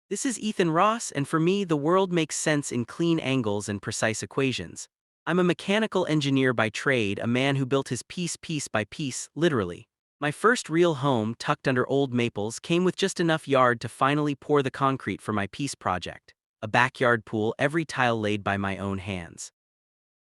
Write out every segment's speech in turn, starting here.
This is Ethan Ross, and for me, the world makes sense in clean angles and precise equations. I'm a mechanical engineer by trade, a man who built his piece by piece, literally. My first real home, tucked under old maples, came with just enough yard to finally pour the concrete for my piece project. A backyard pool, every tile laid by my own hands.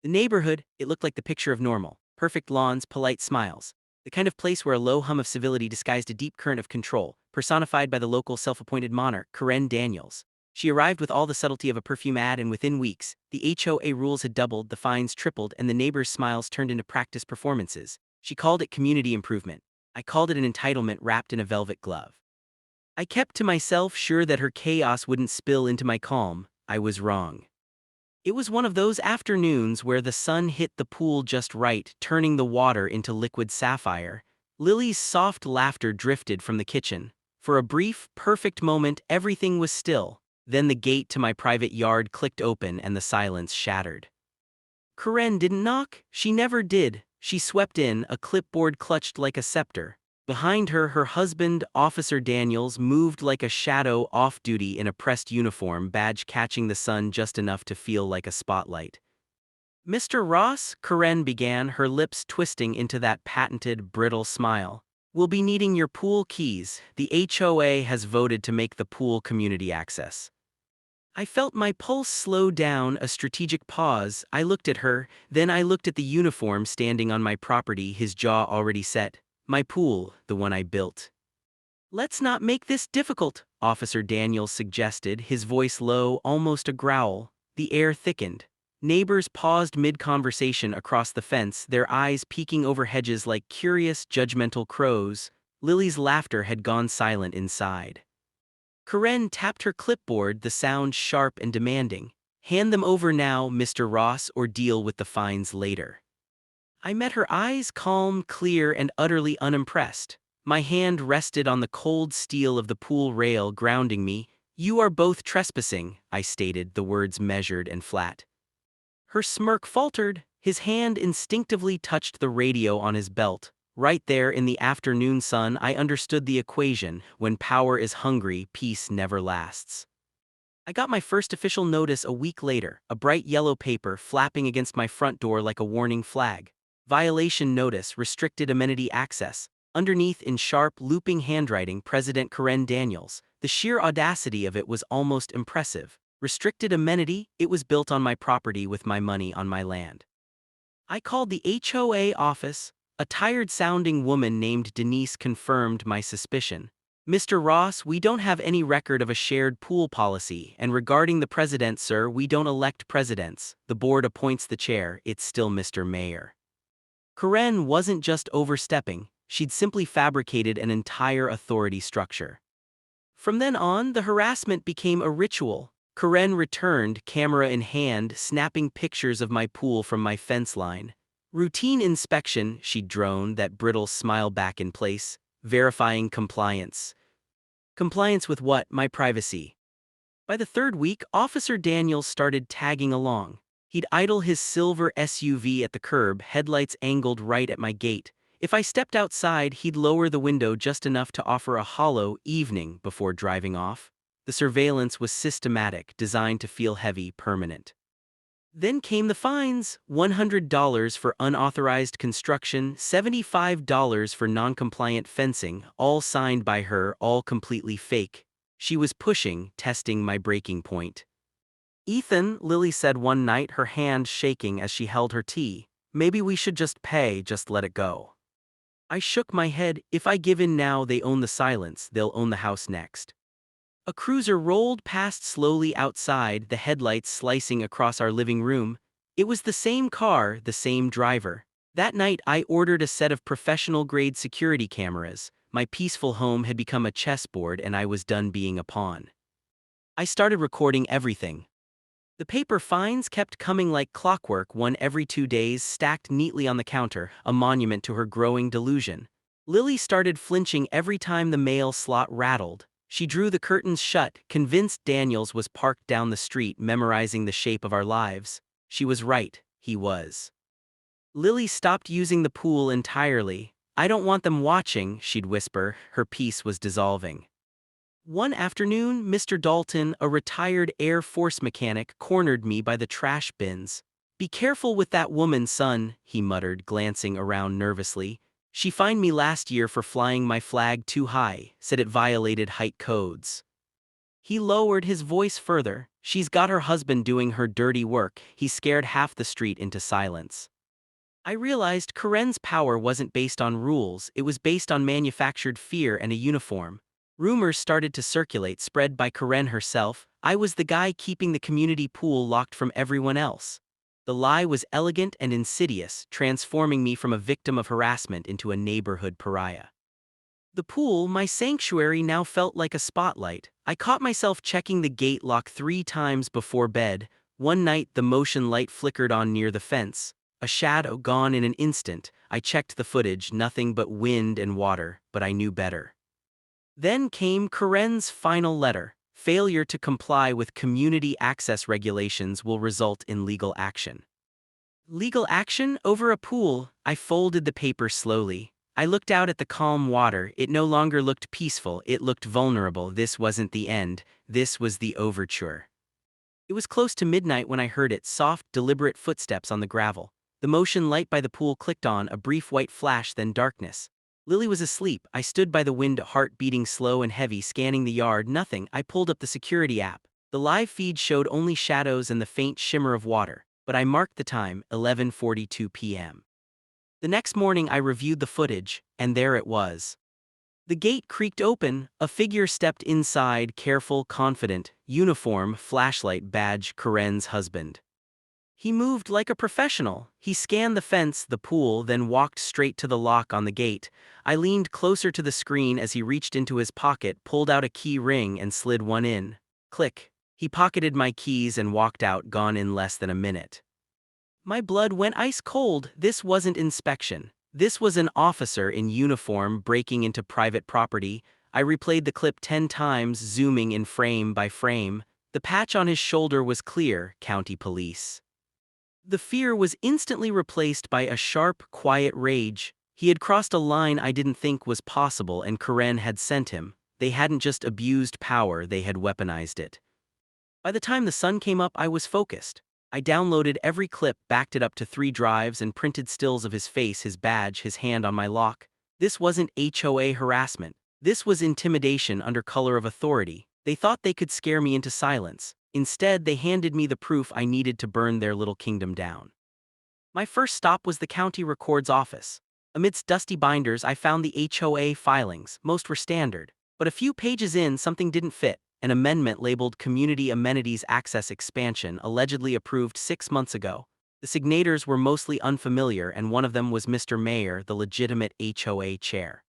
The neighborhood, it looked like the picture of normal. Perfect lawns, polite smiles. The kind of place where a low hum of civility disguised a deep current of control, personified by the local self-appointed monarch, Karen Daniels. She arrived with all the subtlety of a perfume ad, and within weeks, the HOA rules had doubled, the fines tripled, and the neighbors' smiles turned into practice performances. She called it community improvement. I called it an entitlement wrapped in a velvet glove. I kept to myself, sure that her chaos wouldn't spill into my calm. I was wrong. It was one of those afternoons where the sun hit the pool just right, turning the water into liquid sapphire. Lily's soft laughter drifted from the kitchen. For a brief, perfect moment, everything was still. Then the gate to my private yard clicked open and the silence shattered. Karen didn't knock. She never did. She swept in, a clipboard clutched like a scepter. Behind her, her husband, Officer Daniels, moved like a shadow off-duty in a pressed uniform, badge catching the sun just enough to feel like a spotlight. "Mr. Ross," Karen began, her lips twisting into that patented, brittle smile. "We'll be needing your pool keys. The HOA has voted to make the pool community access." I felt my pulse slow down, a strategic pause. I looked at her, then I looked at the uniform standing on my property, his jaw already set. My pool, the one I built. "Let's not make this difficult," Officer Daniels suggested, his voice low, almost a growl. The air thickened. Neighbors paused mid-conversation across the fence, their eyes peeking over hedges like curious, judgmental crows. Lily's laughter had gone silent inside. Karen tapped her clipboard, the sound sharp and demanding. "Hand them over now, Mr. Ross, or deal with the fines later." I met her eyes, calm, clear, and utterly unimpressed. My hand rested on the cold steel of the pool rail, grounding me. "You are both trespassing," I stated, the words measured and flat. Her smirk faltered. His hand instinctively touched the radio on his belt. Right there in the afternoon sun, I understood the equation. When power is hungry, peace never lasts. I got my first official notice a week later, a bright yellow paper flapping against my front door like a warning flag. "Violation notice, restricted amenity access." Underneath, in sharp, looping handwriting, President Karen Daniels. The sheer audacity of it was almost impressive. Restricted amenity? It was built on my property with my money on my land. I called the HOA office. A tired-sounding woman named Denise confirmed my suspicion. "Mr. Ross, we don't have any record of a shared pool policy, and regarding the president, sir, we don't elect presidents. The board appoints the chair, it's still Mr. Mayor." Karen wasn't just overstepping, she'd simply fabricated an entire authority structure. From then on, the harassment became a ritual. Karen returned, camera in hand, snapping pictures of my pool from my fence line. "Routine inspection," she'd drone, that brittle smile back in place. "Verifying compliance." Compliance with what? My privacy. By the third week, Officer Daniels started tagging along. He'd idle his silver SUV at the curb, headlights angled right at my gate. If I stepped outside, he'd lower the window just enough to offer a hollow "evening" before driving off. The surveillance was systematic, designed to feel heavy, permanent. Then came the fines: $100 for unauthorized construction, $75 for non-compliant fencing, all signed by her, all completely fake. She was pushing, testing my breaking point. "Ethan," Lily said one night, her hand shaking as she held her tea, "maybe we should just pay, just let it go." I shook my head. If I give in now, they own the silence, they'll own the house next. A cruiser rolled past slowly outside, the headlights slicing across our living room. It was the same car, the same driver. That night, I ordered a set of professional-grade security cameras. My peaceful home had become a chessboard, and I was done being a pawn. I started recording everything. The paper fines kept coming like clockwork, one every 2 days, stacked neatly on the counter, a monument to her growing delusion. Lily started flinching every time the mail slot rattled. She drew the curtains shut, convinced Daniels was parked down the street, memorizing the shape of our lives. She was right, he was. Lily stopped using the pool entirely. "I don't want them watching," she'd whisper, her peace was dissolving. One afternoon, Mr. Dalton, a retired Air Force mechanic, cornered me by the trash bins. "Be careful with that woman, son," he muttered, glancing around nervously. "She fined me last year for flying my flag too high, said it violated height codes." He lowered his voice further. "She's got her husband doing her dirty work." He scared half the street into silence. I realized Karen's power wasn't based on rules, it was based on manufactured fear and a uniform. Rumors started to circulate, spread by Karen herself. I was the guy keeping the community pool locked from everyone else. The lie was elegant and insidious, transforming me from a victim of harassment into a neighborhood pariah. The pool, my sanctuary, now felt like a spotlight. I caught myself checking the gate lock 3 times before bed. One night, the motion light flickered on near the fence. A shadow gone in an instant. I checked the footage, nothing but wind and water, but I knew better. Then came Karen's final letter. Failure to comply with community access regulations will result in legal action. Legal action over a pool? I folded the paper slowly. I looked out at the calm water. It no longer looked peaceful, it looked vulnerable. This wasn't the end, this was the overture. It was close to midnight when I heard it, soft, deliberate footsteps on the gravel. The motion light by the pool clicked on, a brief white flash, then darkness. Lily was asleep. I stood by the window, heart beating slow and heavy, scanning the yard. Nothing. I pulled up the security app. The live feed showed only shadows and the faint shimmer of water, but I marked the time, 11:42 p.m. The next morning I reviewed the footage, and there it was. The gate creaked open, a figure stepped inside, careful, confident, uniform, flashlight badge, Karen's husband. He moved like a professional. He scanned the fence, the pool, then walked straight to the lock on the gate. I leaned closer to the screen as he reached into his pocket, pulled out a key ring and slid one in. Click. He pocketed my keys and walked out, gone in less than a minute. My blood went ice cold. This wasn't inspection. This was an officer in uniform breaking into private property. I replayed the clip 10 times, zooming in frame by frame. The patch on his shoulder was clear, County Police. The fear was instantly replaced by a sharp, quiet rage. He had crossed a line I didn't think was possible, and Karen had sent him. They hadn't just abused power, they had weaponized it. By the time the sun came up, I was focused. I downloaded every clip, backed it up to 3 drives, and printed stills of his face, his badge, his hand on my lock. This wasn't HOA harassment. This was intimidation under color of authority. They thought they could scare me into silence. Instead, they handed me the proof I needed to burn their little kingdom down. My first stop was the county record's office. Amidst dusty binders, I found the HOA filings. Most were standard. But a few pages in, something didn't fit. An amendment labeled Community Amenities Access Expansion, allegedly approved 6 months ago. The signators were mostly unfamiliar, and one of them was Mr. Mayor, the legitimate HOA chair.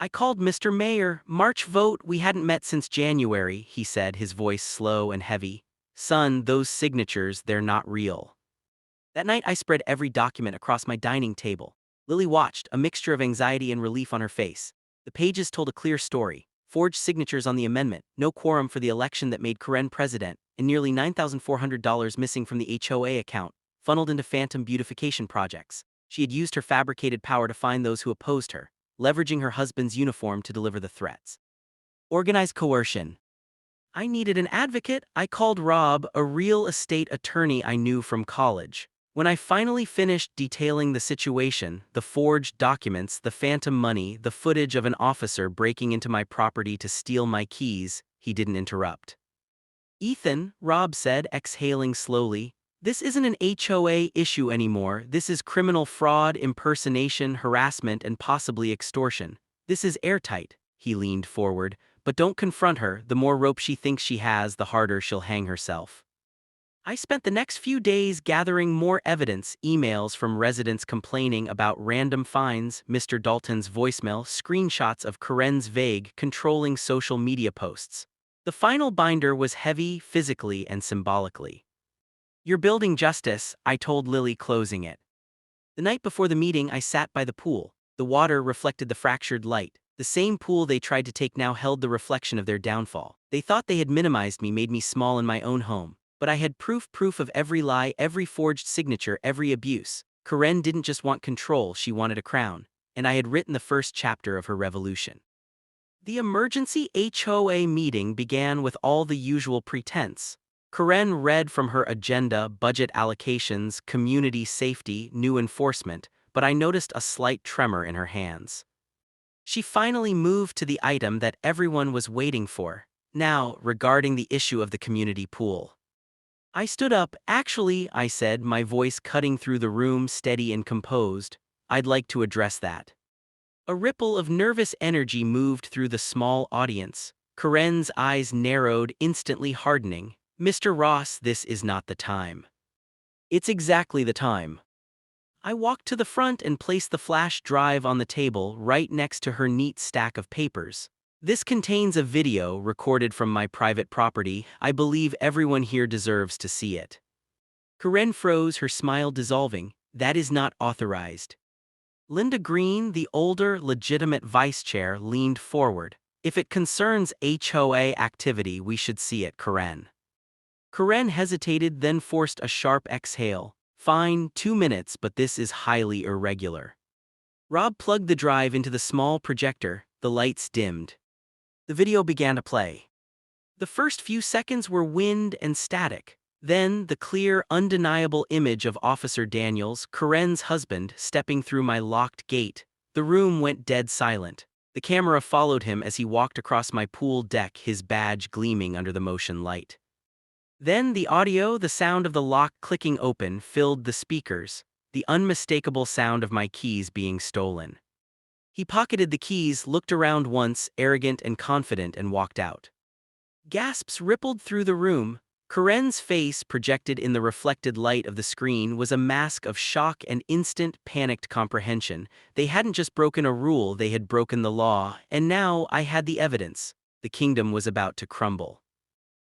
I called Mr. Mayor. "March vote, we hadn't met since January," he said, his voice slow and heavy. "Son, those signatures, they're not real." That night I spread every document across my dining table. Lily watched, a mixture of anxiety and relief on her face. The pages told a clear story. Forged signatures on the amendment, no quorum for the election that made Karen president, and nearly $9,400 missing from the HOA account, funneled into phantom beautification projects. She had used her fabricated power to find those who opposed her, leveraging her husband's uniform to deliver the threats. Organized coercion. I needed an advocate. I called Rob, a real estate attorney I knew from college. When I finally finished detailing the situation, the forged documents, the phantom money, the footage of an officer breaking into my property to steal my keys, he didn't interrupt. "Ethan," Rob said, exhaling slowly, "this isn't an HOA issue anymore. This is criminal fraud, impersonation, harassment, and possibly extortion. This is airtight." He leaned forward. "But don't confront her. The more rope she thinks she has, the harder she'll hang herself." I spent the next few days gathering more evidence, emails from residents complaining about random fines, Mr. Dalton's voicemail, screenshots of Karen's vague, controlling social media posts. The final binder was heavy physically and symbolically. "You're building justice," I told Lily, closing it. The night before the meeting, I sat by the pool. The water reflected the fractured light. The same pool they tried to take now held the reflection of their downfall. They thought they had minimized me, made me small in my own home. But I had proof of every lie, every forged signature, every abuse. Karen didn't just want control, she wanted a crown. And I had written the first chapter of her revolution. The emergency HOA meeting began with all the usual pretense. Karen read from her agenda budget allocations, community safety, new enforcement, but I noticed a slight tremor in her hands. She finally moved to the item that everyone was waiting for. Now, regarding the issue of the community pool. I stood up. Actually, I said, my voice cutting through the room, steady and composed. I'd like to address that. A ripple of nervous energy moved through the small audience. Karen's eyes narrowed, instantly hardening. Mr. Ross, this is not the time. It's exactly the time. I walked to the front and placed the flash drive on the table right next to her neat stack of papers. This contains a video recorded from my private property. I believe everyone here deserves to see it. Karen froze, her smile dissolving. That is not authorized. Linda Green, the older, legitimate vice chair, leaned forward. If it concerns HOA activity, we should see it, Karen. Karen hesitated, then forced a sharp exhale. Fine, 2 minutes, but this is highly irregular. Rob plugged the drive into the small projector. The lights dimmed. The video began to play. The first few seconds were wind and static. Then, the clear, undeniable image of Officer Daniels, Karen's husband, stepping through my locked gate. The room went dead silent. The camera followed him as he walked across my pool deck, his badge gleaming under the motion light. Then the audio, the sound of the lock clicking open, filled the speakers, the unmistakable sound of my keys being stolen. He pocketed the keys, looked around once, arrogant and confident, and walked out. Gasps rippled through the room. Karen's face, projected in the reflected light of the screen, was a mask of shock and instant, panicked comprehension. They hadn't just broken a rule, they had broken the law, and now I had the evidence. The kingdom was about to crumble.